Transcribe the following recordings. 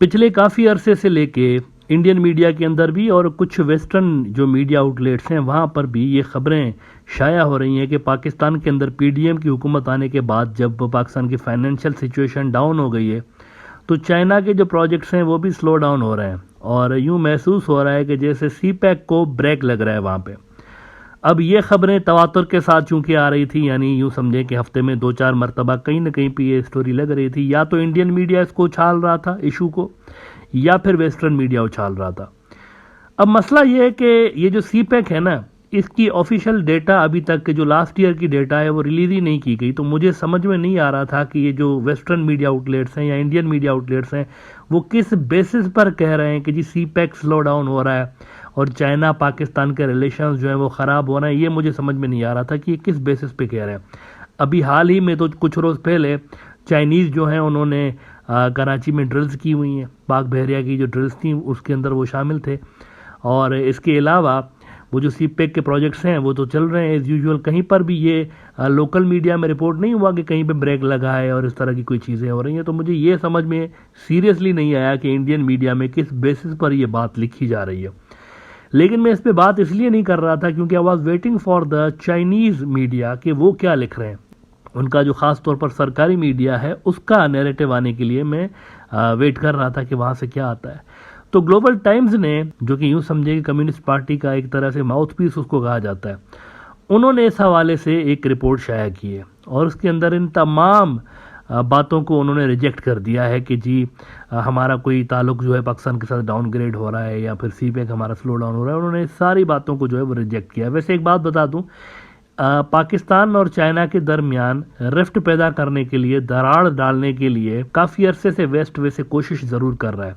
پچھلے کافی عرصے سے لے کے انڈین میڈیا کے اندر بھی اور کچھ ویسٹرن جو میڈیا آؤٹ لیٹس ہیں وہاں پر بھی یہ خبریں شائع ہو رہی ہیں کہ پاکستان کے اندر پی ڈی ایم کی حکومت آنے کے بعد جب پاکستان کی فائنینشیل سچویشن ڈاؤن ہو گئی ہے تو چائنا کے جو پروجیکٹس ہیں وہ بھی سلو ڈاؤن ہو رہے ہیں اور یوں محسوس ہو رہا ہے کہ جیسے سی پیک کو بریک لگ رہا ہے وہاں پہ۔ اب یہ خبریں تواتر کے ساتھ چونکہ آ رہی تھی، یعنی یوں سمجھیں کہ ہفتے میں 2-4 مرتبہ کہیں نہ کہیں پہ یہ سٹوری لگ رہی تھی، یا تو انڈین میڈیا اس کو اچھال رہا تھا ایشو کو، یا پھر ویسٹرن میڈیا اچھال رہا تھا۔ اب مسئلہ یہ ہے کہ یہ جو سی پیک ہے نا، اس کی آفیشیل ڈیٹا ابھی تک جو لاسٹ ایئر کی ڈیٹا ہے وہ ریلیز ہی نہیں کی گئی، تو مجھے سمجھ میں نہیں آ رہا تھا کہ یہ جو ویسٹرن میڈیا آؤٹ لیٹس ہیں یا انڈین میڈیا آؤٹ لیٹس ہیں وہ کس بیسس پر کہہ رہے ہیں کہ جی سی پیک سلو ڈاؤن ہو رہا ہے اور چائنا پاکستان کے ریلیشنز جو ہیں وہ خراب ہو رہے ہیں۔ یہ مجھے سمجھ میں نہیں آ رہا تھا کہ یہ کس بیسس پہ کہہ رہے ہیں۔ ابھی حال ہی میں تو کچھ روز پہلے چائنیز جو ہیں انہوں نے کراچی میں ڈرلز کی ہوئی ہیں، پاک بحریہ کی جو ڈرلز تھیں اس کے اندر وہ شامل تھے، اور اس کے علاوہ وہ جو سی پیک کے پروجیکٹس ہیں وہ تو چل رہے ہیں ایز یوزول۔ کہیں پر بھی یہ لوکل میڈیا میں رپورٹ نہیں ہوا کہ کہیں پہ بریک لگا ہے اور اس طرح کی کوئی چیزیں ہو رہی ہیں، تو مجھے یہ سمجھ میں سیریسلی نہیں آیا کہ انڈین میڈیا میں کس بیسس پر یہ بات لکھی جا رہی ہے۔ لیکن میں اس پہ بات اس لیے نہیں کر رہا تھا کیونکہ I was waiting for the Chinese media کہ وہ کیا لکھ رہے ہیں، ان کا جو خاص طور پر سرکاری میڈیا ہے اس کا نیریٹو آنے کے لیے میں ویٹ کر رہا تھا کہ وہاں سے کیا آتا ہے۔ تو گلوبل ٹائمز نے، جو کہ یوں سمجھے کہ کمیونسٹ پارٹی کا ایک طرح سے ماؤتھ پیس اس کو کہا جاتا ہے، انہوں نے اس حوالے سے ایک رپورٹ شائع کی ہے اور اس کے اندر ان تمام باتوں کو انہوں نے ریجیکٹ کر دیا ہے کہ جی ہمارا کوئی تعلق جو ہے پاکستان کے ساتھ ڈاؤن گریڈ ہو رہا ہے یا پھر سی پیک ہمارا سلو ڈاؤن ہو رہا ہے۔ انہوں نے ساری باتوں کو جو ہے وہ ریجیکٹ کیا ہے۔ ویسے ایک بات بتا دوں، پاکستان اور چائنا کے درمیان رفٹ پیدا کرنے کے لیے، دراڑ ڈالنے کے لیے کافی عرصے سے ویسٹ ویسے کوشش ضرور کر رہا ہے۔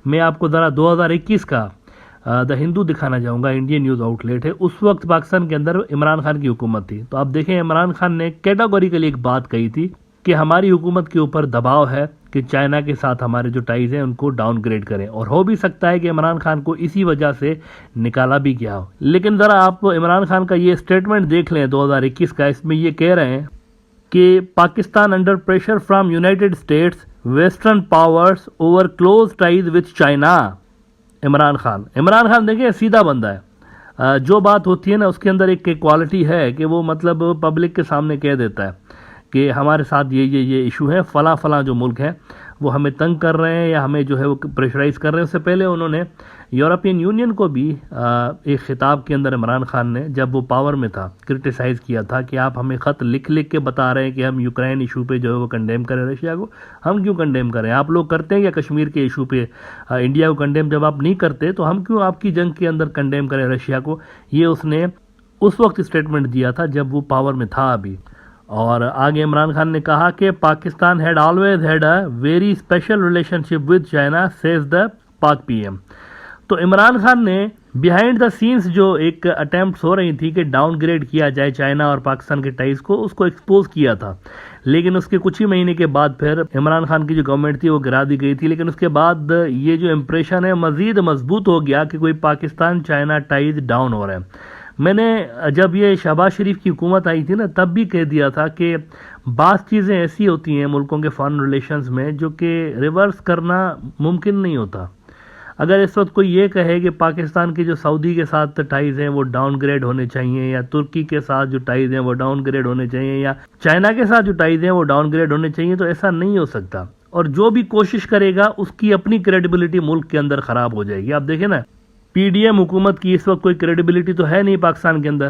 میں آپ کو ذرا 2021 کا دا ہندو دکھانا چاہوں گا، انڈین نیوز آؤٹ لیٹ ہے۔ اس وقت پاکستان کے اندر عمران خان کی حکومت تھی، تو آپ دیکھیں عمران خان نے کیٹاگوریکلی ایک بات کہی تھی کہ ہماری حکومت کے اوپر دباؤ ہے کہ چائنا کے ساتھ ہمارے جو ٹائز ہیں ان کو ڈاؤن گریڈ کریں، اور ہو بھی سکتا ہے کہ عمران خان کو اسی وجہ سے نکالا بھی گیا ہو۔ لیکن ذرا آپ عمران خان کا یہ سٹیٹمنٹ دیکھ لیں 2021 کا، اس میں یہ کہہ رہے ہیں کہ Pakistan under pressure from United States western powers over close ties with China. Imran Khan دیکھیں سیدھا بندہ ہے، جو بات ہوتی ہے نا اس کے اندر ایک کوالٹی ہے کہ وہ مطلب پبلک کے سامنے کہہ دیتا ہے کہ ہمارے ساتھ یہ ایشو ہے، فلاں جو ملک ہے وہ ہمیں تنگ کر رہے ہیں یا ہمیں جو ہے وہ پریشرائز کر رہے ہیں۔ اس سے پہلے انہوں نے یورپین یونین کو بھی ایک خطاب کے اندر عمران خان نے جب وہ پاور میں تھا کرٹیسائز کیا تھا کہ آپ ہمیں خط لکھ کے بتا رہے ہیں کہ ہم یوکرین ایشو پہ جو ہے وہ کنڈیم کریں رشیا کو۔ ہم کیوں کنڈیم کریں؟ آپ لوگ کرتے ہیں یا کشمیر کے ایشو پہ انڈیا کو کنڈیم جب آپ نہیں کرتے تو ہم کیوں آپ کی جنگ کے اندر کنڈیم کریں رشیا کو؟ یہ اس نے اس وقت اسٹیٹمنٹ دیا تھا جب وہ پاور میں تھا ابھی۔ اور آگے عمران خان نے کہا کہ Pakistan had always had a very special relationship with China says the Pak P M. تو عمران خان نے بیہائنڈ دا سینس جو ایک اٹیمپٹس ہو رہی تھی کہ ڈاؤن گریڈ کیا جائے چائنا اور پاکستان کے ٹائز کو، اس کو ایکسپوز کیا تھا، لیکن اس کے کچھ ہی مہینے کے بعد پھر عمران خان کی جو گورنمنٹ تھی وہ گرا دی گئی تھی۔ لیکن اس کے بعد یہ جو امپریشن ہے مزید مضبوط ہو گیا کہ کوئی پاکستان چائنا ٹائز ڈاؤن ہو رہے ہیں۔ میں نے جب یہ شہباز شریف کی حکومت آئی تھی نا تب بھی کہہ دیا تھا کہ بعض چیزیں ایسی ہوتی ہیں ملکوں کے فارن ریلیشنز میں جو کہ ریورس کرنا ممکن نہیں ہوتا۔ اگر اس وقت کوئی یہ کہے کہ پاکستان کے جو سعودی کے ساتھ ٹائز ہیں وہ ڈاؤن گریڈ ہونے چاہیے، یا ترکی کے ساتھ جو ٹائز ہیں وہ ڈاؤن گریڈ ہونے چاہیے، یا چائنا کے ساتھ جو ٹائز ہیں وہ ڈاؤن گریڈ ہونے چاہیے، تو ایسا نہیں ہو سکتا، اور جو بھی کوشش کرے گا اس کی اپنی کریڈیبلٹی ملک کے اندر خراب ہو جائے گی۔ آپ دیکھیں نا پی ڈی ایم حکومت کی اس وقت کوئی کریڈیبلٹی تو ہے نہیں پاکستان کے اندر،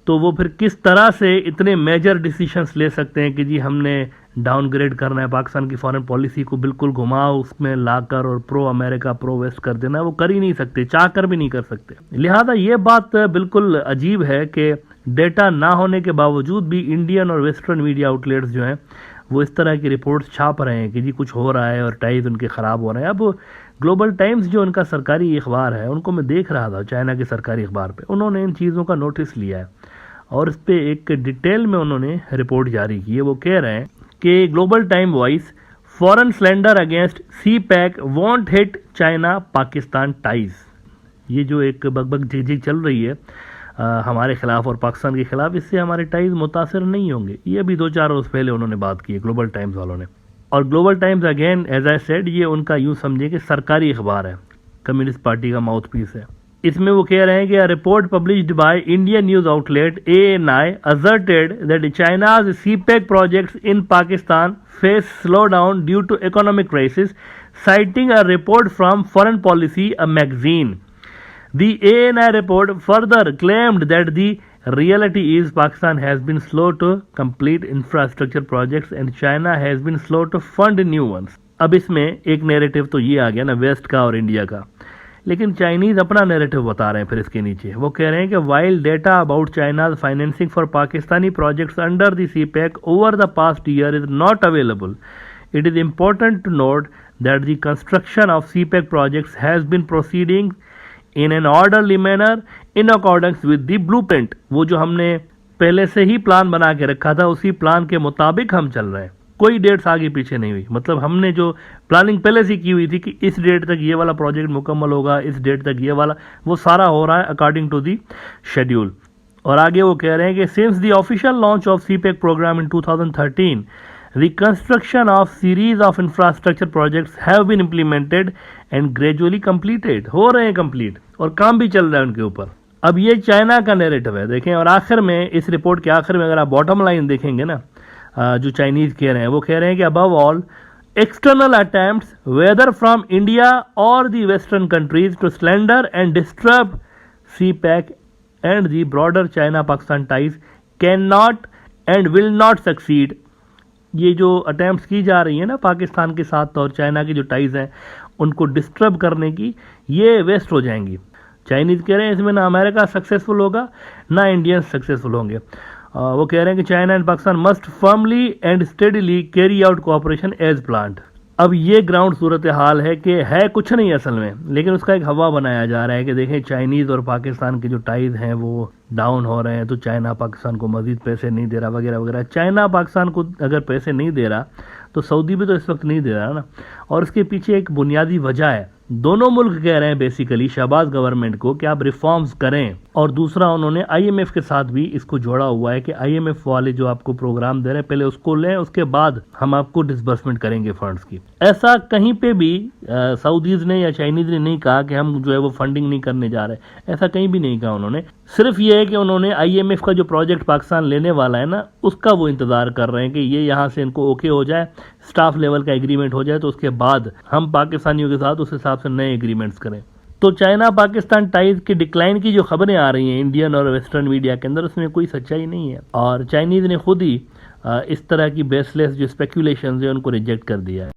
تو وہ پھر کس طرح سے اتنے میجر ڈیسیشنز لے سکتے ہیں کہ جی ہم نے ڈاؤن گریڈ کرنا ہے پاکستان کی فارن پالیسی کو، بالکل گھماؤ اس میں لا کر اور پرو امریکہ پرو ویسٹ کر دینا؟ وہ کر ہی نہیں سکتے، چاہ کر بھی نہیں کر سکتے۔ لہذا یہ بات بالکل عجیب ہے کہ ڈیٹا نہ ہونے کے باوجود بھی انڈین اور ویسٹرن میڈیا آؤٹ لیٹس جو ہیں وہ اس طرح کی رپورٹس چھاپ رہے ہیں کہ جی کچھ ہو رہا ہے اور ٹائز ان کے خراب ہو رہے ہیں۔ اب گلوبل ٹائمز جو ان کا سرکاری اخبار ہے، ان کو میں دیکھ رہا تھا چائنا کے سرکاری اخبار پہ، انہوں نے ان چیزوں کا نوٹس لیا ہے اور اس پہ ایک ڈیٹیل میں انہوں نے رپورٹ جاری کی ہے۔ وہ کہہ رہے ہیں کہ گلوبل ٹائم وائس فورن سلینڈر اگینسٹ سی پیک وانٹ ہٹ چائنا پاکستان ٹائز۔ یہ جو ایک بگ جگ چل رہی ہے ہمارے خلاف اور پاکستان کے خلاف، اس سے ہمارے ٹائز متاثر نہیں ہوں گے، یہ ابھی 2-4 روز پہلے انہوں نے بات کی ہے گلوبل ٹائمز والوں نے۔ اور Global Times again as I said یہ ان کا یوں سمجھے کہ سرکاری اخبار ہے, کمیونسٹ پارٹی کا ماؤتھ پیس ہے. اس میں وہ کہہ رہے ہیں کہ report published by Indian news outlet ANI asserted that China's CPEC projects in Pakistan face slowdown due to economic crisis, citing a report from Foreign Policy, a magazine. The ANI report further claimed that the reality is Pakistan has been slow to complete infrastructure projects and China has been slow to fund new ones. اب اس میں ایک narrative تو یہ آ گیا نا waste کا اور India کا, لیکن چائنیز اپنا نیریٹو بتا رہے ہیں. پھر اس کے نیچے وہ کہہ رہے ہیں کہ while data about China's financing for Pakistani projects under the CPEC over the past year is not available, it is important to note that the construction of CPEC projects has been proceeding in an orderly manner in accordance with the blueprint. وہ جو ہم نے پہلے سے ہی plan بنا کے رکھا تھا اسی پلان کے مطابق ہم چل رہے ہیں, کوئی ڈیٹس آگے پیچھے نہیں ہوئی. مطلب ہم نے جو پلاننگ پہلے سے کی ہوئی تھی کہ اس ڈیٹ تک یہ والا پروجیکٹ مکمل ہوگا, اس ڈیٹ تک یہ والا, وہ سارا ہو رہا ہے اکارڈنگ ٹو دی شیڈیول. اور آگے وہ کہہ رہے ہیں کہ since the official launch of CPEC program in 2013, the construction of series of infrastructure projects have been implemented and gradually completed. ہو رہے ہیں کمپلیٹ اور کام بھی چل رہا ہے ان کے اوپر. اب یہ چائنا کا نیریٹو ہے دیکھیں. اور آخر میں اس رپورٹ کے آخر میں اگر آپ باٹم لائن دیکھیں گے نا, جو چائنیز کہہ رہے ہیں وہ کہہ رہے ہیں کہ above all external attempts whether from India or the western countries to slander and disturb CPEC and the broader China-Pakistan ties cannot and will not succeed. یہ جو اٹیمپٹس کی جا رہی ہیں نا پاکستان کے ساتھ اور چائنا کی جو ٹائز ہیں ان کو ڈسٹرب کرنے کی, یہ ویسٹ ہو جائیں گی. چائنیز کہہ رہے ہیں اس میں نہ امریکہ سکسیسفل ہوگا نہ انڈینز سکسیسفل ہوں گے. وہ کہہ رہے ہیں کہ China and Pakistan must firmly and steadily carry out cooperation as planned. اب یہ گراؤنڈ صورتحال ہے کہ ہے کچھ نہیں اصل میں, لیکن اس کا ایک ہوا بنایا جا رہا ہے کہ دیکھیں چائنیز اور پاکستان کے جو ٹائز ہیں وہ ڈاؤن ہو رہے ہیں تو چائنا پاکستان کو مزید پیسے نہیں دے رہا وغیرہ وغیرہ. چائنا پاکستان کو اگر پیسے نہیں دے رہا تو سعودی بھی تو اس وقت نہیں دے رہا نا, اور اس کے پیچھے ایک بنیادی وجہ ہے. دونوں ملک کہہ رہے ہیں بیسیکلی شہباز گورنمنٹ کو کہ آپ ریفارمز کریں, اور دوسرا انہوں نے IMF کے ساتھ بھی اس کو جوڑا ہوا ہے کہ IMF والے جو آپ کو پروگرام دے رہے ہیں پہلے اس کو لیں, اس کے بعد ہم آپ کو ڈسبرسمنٹ کریں گے فنڈز کی. ایسا کہیں پہ بھی سعودیز نے یا چائنیز نے نہیں کہا کہ ہم جو ہے وہ فنڈنگ نہیں کرنے جا رہے, ایسا کہیں بھی نہیں کہا انہوں نے. صرف یہ ہے کہ انہوں نے IMF کا جو پروجیکٹ پاکستان لینے والا ہے نا اس کا وہ انتظار کر رہے ہیں کہ یہ یہاں سے ان کو اوکے ہو جائے, سٹاف لیول کا ایگریمنٹ ہو جائے, تو اس کے بعد ہم پاکستانیوں کے ساتھ اس حساب سے نئے ایگریمنٹس کریں. تو چائنا پاکستان ٹائز کی ڈکلائن کی جو خبریں آ رہی ہیں انڈین اور ویسٹرن میڈیا کے اندر, اس میں کوئی سچائی نہیں ہے, اور چائنیز نے خود ہی اس طرح کی بیس لیس جو اسپیکولیشنز ہیں ان کو ریجیکٹ کر دیا ہے.